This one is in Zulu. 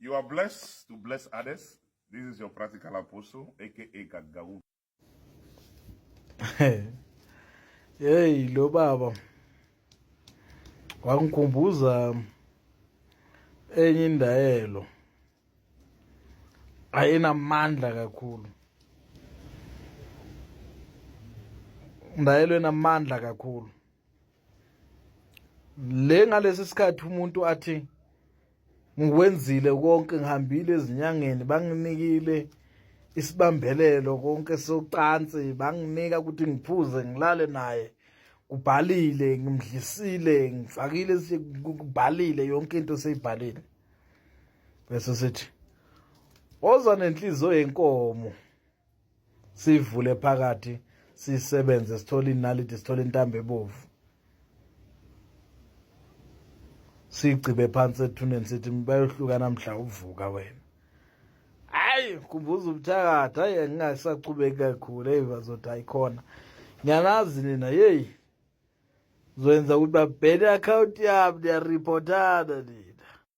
You are blessed to bless others. This is your practical apostle, aka Kagawu. Hey, lo baba. Wangikhumbuza enye indayelo. Ayinamandla kakhulu. Indayelo enamandla kakhulu. Le ngalesi sikhathi umuntu athi ngikwenzile konke, ngihambile ezinyangeni banginikile isibambelelo konke socansi, banginika ukuthi ngiphuze ngilale naye, kubhalile, ngimdlisile, ngifakile kubhalile, yonke into seyibhalile. Bese sithi oza nenhliziyo yenkomo sivule phakathi, sisebenze, sithole inaliti, sithole intambo ebovu, sigcibe phansi ethuneni sithi bayohluka namhla uvuka wena. Hayi, kumbuza ubuthakathi, hayi ngingasachubeki kakhulu, hey bazothi ayikhona. Ngiyanazi nina, hey. Zwenza ukuthi babhele account yami, niyareportana nina.